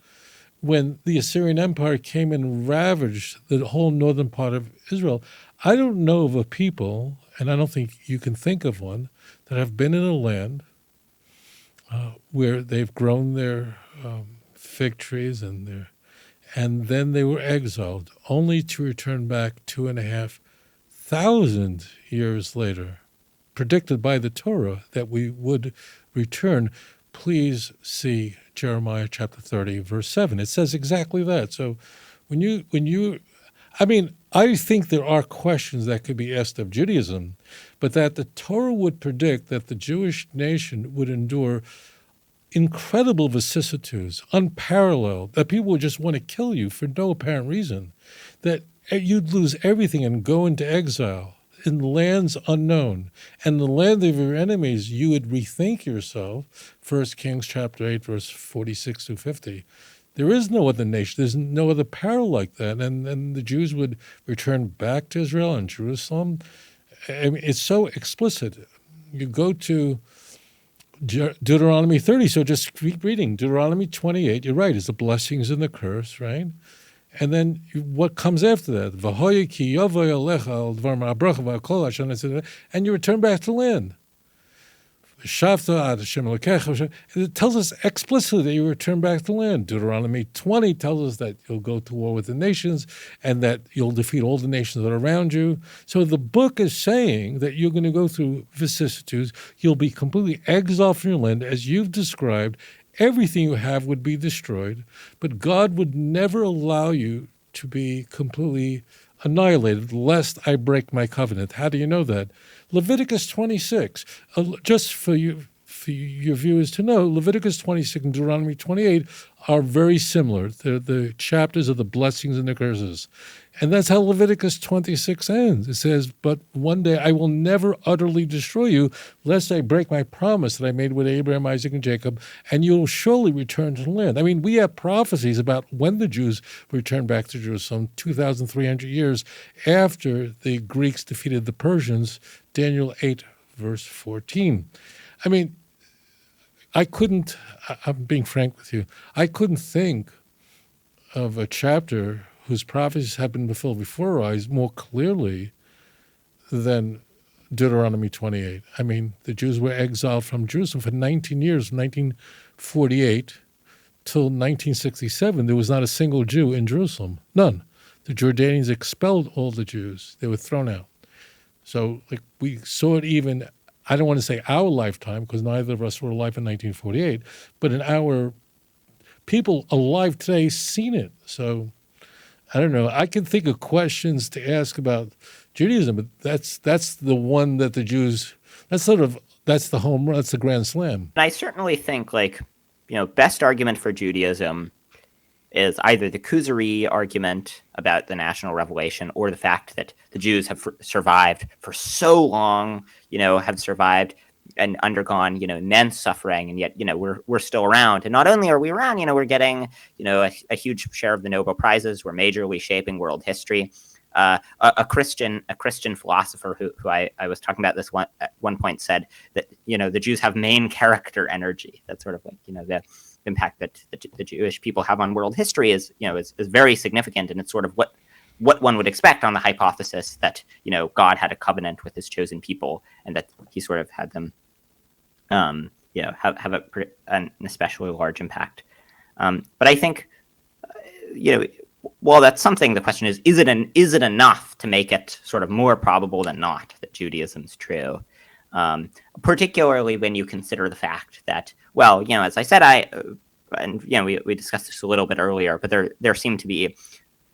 when the Assyrian Empire came and ravaged the whole northern part of Israel. I don't know of a people, and I don't think you can think of one, that have been in a land where they've grown their fig trees and then they were exiled, only to return back 2,500 years later, predicted by the Torah that we would return. Please see Jeremiah chapter 30, verse 7. It says exactly that. So I think there are questions that could be asked of Judaism, but that the Torah would predict that the Jewish nation would endure incredible vicissitudes, unparalleled, that people would just want to kill you for no apparent reason, that you'd lose everything and go into exile in lands unknown, and the land of your enemies you would rethink yourself. 1 Kings chapter 8, verse 46 to 50. There is no other nation. There's no other parallel like that. And the Jews would return back to Israel and Jerusalem. I mean, it's so explicit. You go to Deuteronomy 30, so just keep reading. Deuteronomy 28, you're right, it's the blessings and the curse, right? And then what comes after that? And you return back to land. It tells us explicitly that you return back to land. Deuteronomy 20 tells us that you'll go to war with the nations and that you'll defeat all the nations that are around you. So the book is saying that you're going to go through vicissitudes. You'll be completely exiled from your land, as you've described. Everything you have would be destroyed, but God would never allow you to be completely annihilated, lest I break my covenant. How do you know that? Leviticus 26, just for your viewers to know, Leviticus 26 and Deuteronomy 28 are very similar. They're the chapters of the blessings and the curses. And that's how Leviticus 26 ends. It says, but one day I will never utterly destroy you, lest I break my promise that I made with Abraham, Isaac, and Jacob, and you will surely return to the land. I mean, we have prophecies about when the Jews return back to Jerusalem 2,300 years after the Greeks defeated the Persians, Daniel 8, verse 14. I mean, I'm being frank with you, I couldn't think of a chapter whose prophecies have been fulfilled before our eyes more clearly than Deuteronomy 28. I mean, the Jews were exiled from Jerusalem for 19 years, 1948 till 1967. There was not a single Jew in Jerusalem, none. The Jordanians expelled all the Jews. They were thrown out. So like we saw it even, I don't want to say our lifetime, because neither of us were alive in 1948, but in our people alive today seen it. So I don't know. I can think of questions to ask about Judaism, but that's the one that the Jews, that's the home run, that's the grand slam. And I certainly think, like, best argument for Judaism is either the Kuzari argument about the national revelation, or the fact that the Jews have survived for so long, have survived and undergone, immense suffering, and yet, we're still around. And not only are we around, we're getting, a huge share of the Nobel Prizes. We're majorly shaping world history. A Christian philosopher who I was talking about this at one point said that, the Jews have main character energy. That's sort of like, the impact that the Jewish people have on world history is very significant. And it's sort of what one would expect on the hypothesis that, God had a covenant with his chosen people, and that he sort of had them, have an especially large impact. But I think, well, that's something. The question is it enough to make it sort of more probable than not that Judaism's true? Particularly when you consider the fact that, well, as I said, we discussed this a little bit earlier, but there seem to be,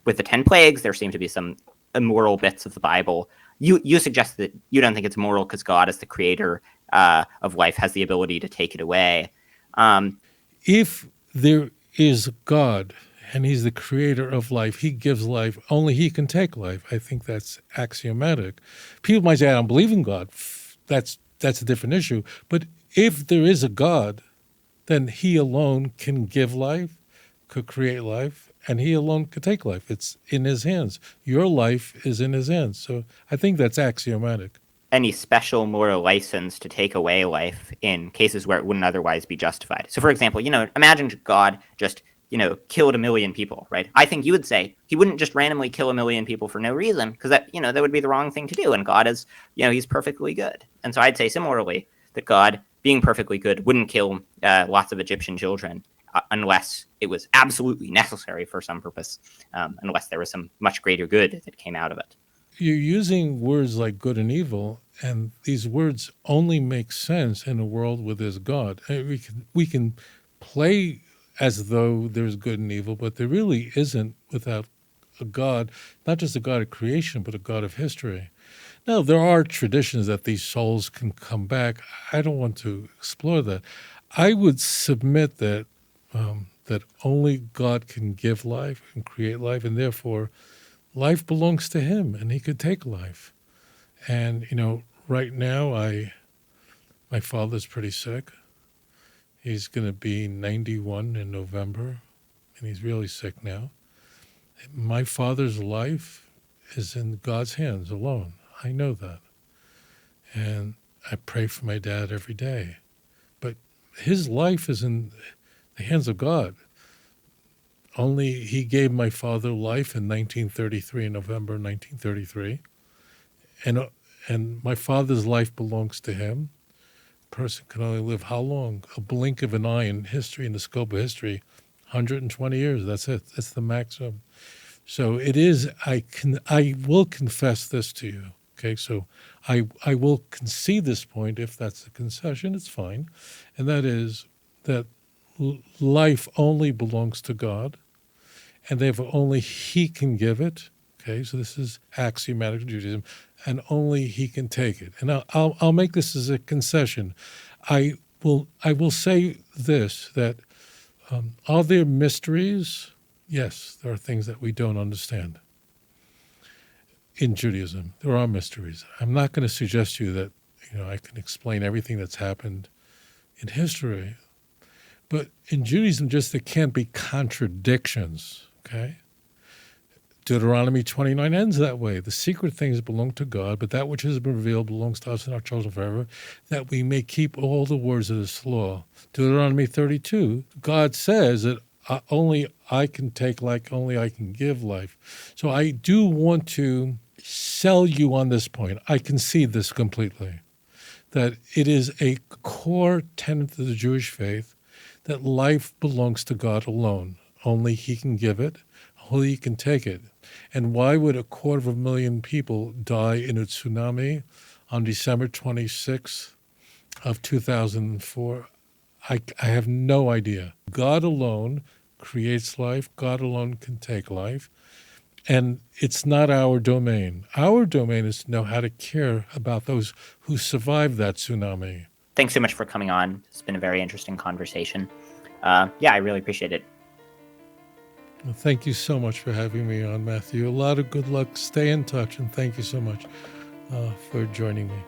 with the 10 plagues, there seem to be some immoral bits of the Bible. You suggest that you don't think it's moral because God, as the creator of life, has the ability to take it away. If there is God and he's the creator of life, he gives life, only he can take life. I think that's axiomatic. People might say, I don't believe in God. That's a different issue. But if there is a God, then he alone can give life, could create life, and he alone could take life. It's in his hands. Your life is in his hands. So I think that's axiomatic. Any special moral license to take away life in cases where it wouldn't otherwise be justified. So, for example, imagine God just, killed 1 million people, right? I think you would say he wouldn't just randomly kill 1 million people for no reason, because that would be the wrong thing to do. And God is, he's perfectly good. And so I'd say similarly that God, being perfectly good, wouldn't kill lots of Egyptian children unless it was absolutely necessary for some purpose, unless there was some much greater good that came out of it. You're using words like good and evil, and these words only make sense in a world where there's God. We can play as though there's good and evil, but there really isn't without a God, not just a God of creation, but a God of history. Now, there are traditions that these souls can come back. I don't want to explore that. I would submit that that only God can give life and create life, and therefore life belongs to him, and he could take life. And, right now, my father's pretty sick. He's going to be 91 in November, and he's really sick now. My father's life is in God's hands alone. I know that. And I pray for my dad every day. But his life is in the hands of God. Only he gave my father life in 1933, in November 1933. And my father's life belongs to him. A person can only live how long? A blink of an eye in history, in the scope of history, 120 years. That's it. That's the maximum. So it is, I will confess this to you. Okay, so I will concede this point. If that's a concession, it's fine. And that is that life only belongs to God, and therefore only he can give it. Okay, so this is axiomatic Judaism, and only he can take it. And I'll make this as a concession. I will say this, that are there mysteries? Yes, there are things that we don't understand. In Judaism, there are mysteries. I'm not going to suggest to you that I can explain everything that's happened in history, but in Judaism, just there can't be contradictions. Okay, Deuteronomy 29 ends that way. The secret things belong to God, but that which has been revealed belongs to us and our children forever, that we may keep all the words of this law. Deuteronomy 32, God says that only I can take life, only I can give life. So I do want to sell you on this point. I concede this completely, that it is a core tenet of the Jewish faith that life belongs to God alone. Only he can give it, only he can take it. And why would 250,000 people die in a tsunami on December 26th of 2004? I have no idea. God alone creates life. God alone can take life. And it's not our domain. Our domain is to know how to care about those who survived that tsunami. Thanks so much for coming on. It's been a very interesting conversation. I really appreciate it. Well, thank you so much for having me on, Matthew. A lot of good luck. Stay in touch, and thank you so much for joining me.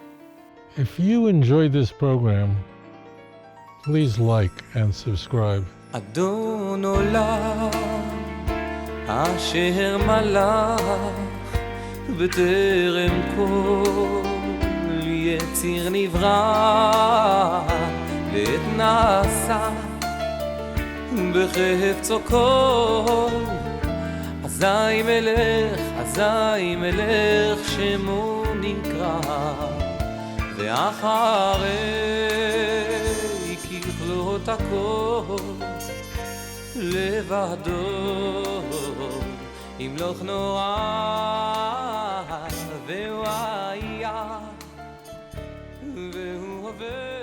If you enjoyed this program, please like and subscribe. אדון עולם אשר מלך בטרם כל יציר נברא ועת נעשה בחפצו כל אזי מלך שמו נקרא ואחרי ככלות הכל לבדו ימלוך נורא והוא היה והוא הווה